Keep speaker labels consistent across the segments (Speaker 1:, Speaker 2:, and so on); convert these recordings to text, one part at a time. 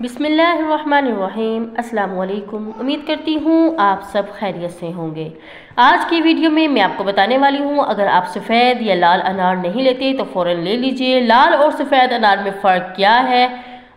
Speaker 1: बिस्मिल्लाहिर्रहमानिर्रहीम। अस्सलाम वालेकुम। उम्मीद करती हूँ आप सब खैरियत से होंगे। आज की वीडियो में मैं आपको बताने वाली हूँ, अगर आप सफ़ेद या लाल अनार नहीं लेते तो फ़ौरन ले लीजिए। लाल और सफ़ेद अनार में फ़र्क क्या है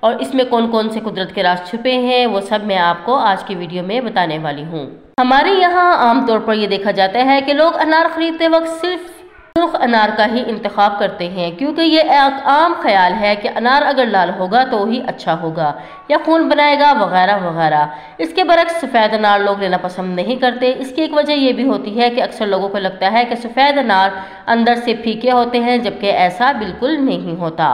Speaker 1: और इसमें कौन कौन से कुदरत के राज छुपे हैं, वो सब मैं आपको आज की वीडियो में बताने वाली हूँ। हमारे यहाँ आमतौर पर यह देखा जाता है कि लोग अनार खरीदते वक्त सिर्फ सुर्ख अनार का ही इंतखाब करते हैं, क्योंकि ये एक आम ख्याल है कि अनार अगर लाल होगा तो ही अच्छा होगा या खून बनाएगा वगैरह वगैरह। इसके बरक्स सफ़ेद अनार लोग लेना पसंद नहीं करते। इसकी एक वजह यह भी होती है कि अक्सर लोगों को लगता है कि सफ़ेद अनार अंदर से फीके होते हैं, जबकि ऐसा बिल्कुल नहीं होता।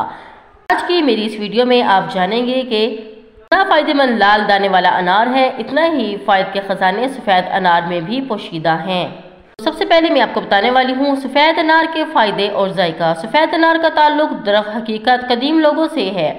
Speaker 1: आज की मेरी इस वीडियो में आप जानेंगे कि जितना फ़ायदेमंद लाल दाने वाला अनार है, इतना ही फ़ायदे के ख़जाने सफ़ेद अनार में भी पोशीदा हैं। सबसे पहले मैं आपको बताने वाली हूँ सफ़ेद अनार के फ़ायदे और जायका। सफ़ेद अनार का ताल्लुक दरअसल हकीकत कदीम लोगों से है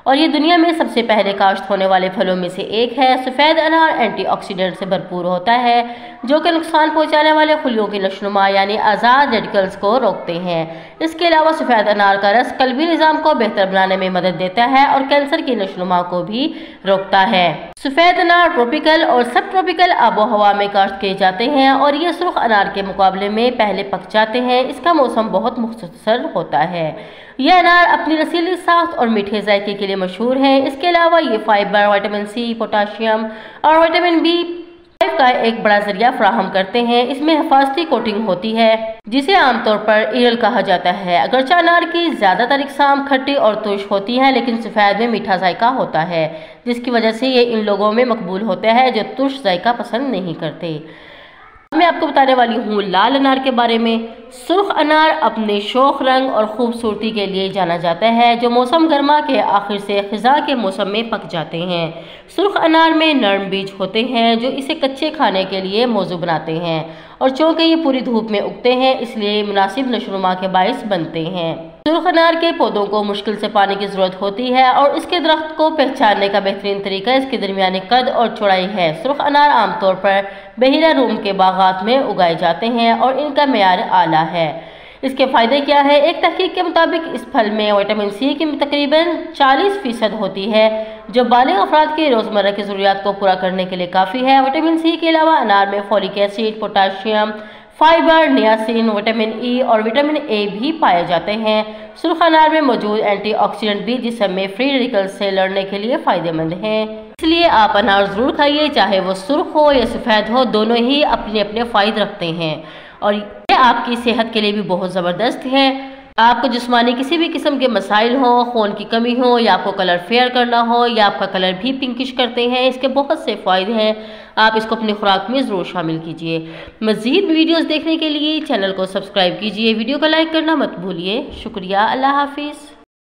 Speaker 1: और ये दुनिया में सबसे पहले काश्त होने वाले फलों में से एक है। सफ़ेद अनार एंटीऑक्सीडेंट से भरपूर होता है, जो कि नुकसान पहुंचाने वाले खुलियों की नशोनुमा यानी आज़ाद रेडिकल्स को रोकते हैं। इसके अलावा सफ़ेद अनार का रस कल्बी निज़ाम को बेहतर बनाने में मदद देता है और कैंसर की नशोनुमा को भी रोकता है। सफ़ेद अनार ट्रॉपिकल और सब ट्रॉपिकल आबो हवा में काश्त किए जाते हैं और ये सुर्ख अनार के मुकाबले में पहले पक जाते हैं। इसका मौसम बहुत मुख्तसर होता है। यह अनार अपनी रसीली साख्त और मीठे जायके के लिए मशहूर है। इसके अलावा ये फाइबर, विटामिन सी, पोटाशियम और विटामिन B5 का एक बड़ा जरिया फराहम करते हैं। इसमें हिफाजती कोटिंग होती है जिसे आमतौर पर ईरल कहा जाता है। अगरचे अनार की ज्यादातर इकसाम खट्टी और तुर्श होती हैं, लेकिन सफ़ेद में मीठा जायका होता है, जिसकी वजह से ये इन लोगों में मकबूल होता है जो तुर्श जायका पसंद नहीं करते। मैं आपको बताने वाली हूँ लाल अनार के बारे में। सुर्ख अनार अपने शोख रंग और खूबसूरती के लिए जाना जाता है, जो मौसम गर्मा के आखिर से खिज़ा के मौसम में पक जाते हैं। सुर्ख अनार में नरम बीज होते हैं जो इसे कच्चे खाने के लिए मौजू बनाते हैं, और चूँकि ये पूरी धूप में उगते हैं इसलिए मुनासिब नशोनुमा के बायस बनते हैं। सुर्ख अनार के पौधों को मुश्किल से पानी की ज़रूरत होती है और इसके दरख्त को पहचानने का बेहतरीन तरीका इसके दरमियानी कद और चौड़ाई है। सुर्ख अनार आमतौर पर बहिरा रूम के बागात में उगाए जाते हैं और इनका मेयार आला है। इसके फ़ायदे क्या है? एक तहकीक के मुताबिक इस फल में विटामिन सी की तकरीबन 40% होती है, जो बालिग अफराद की रोज़मर्रा की ज़रूरियात को पूरा करने के लिए काफ़ी है। विटामिन सी के अलावा अनार में folic acid, potassium, fibre, niacin, vitamin E और विटामिन ए भी पाए जाते हैं। सुर्ख अनार में मौजूद एंटीऑक्सीडेंट भी जिस्म में फ्री रेडिकल्स से लड़ने के लिए फ़ायदेमंद हैं। इसलिए आप अनार ज़रूर खाइए, चाहे वो सुर्ख हो या सफ़ेद हो, दोनों ही अपने अपने फ़ायदे रखते हैं और ये आपकी सेहत के लिए भी बहुत ज़बरदस्त है। आपको जिस्मानी किसी भी किस्म के मसाइल हो, खून की कमी हो या आपको कलर फेयर करना हो या आपका कलर भी पिंकिश करते हैं, इसके बहुत से फ़ायदे हैं। आप इसको अपनी खुराक में ज़रूर शामिल कीजिए। मज़ीद वीडियोस देखने के लिए चैनल को सब्सक्राइब कीजिए, वीडियो को लाइक करना मत भूलिए। शुक्रिया। अल्लाह हाफिज़।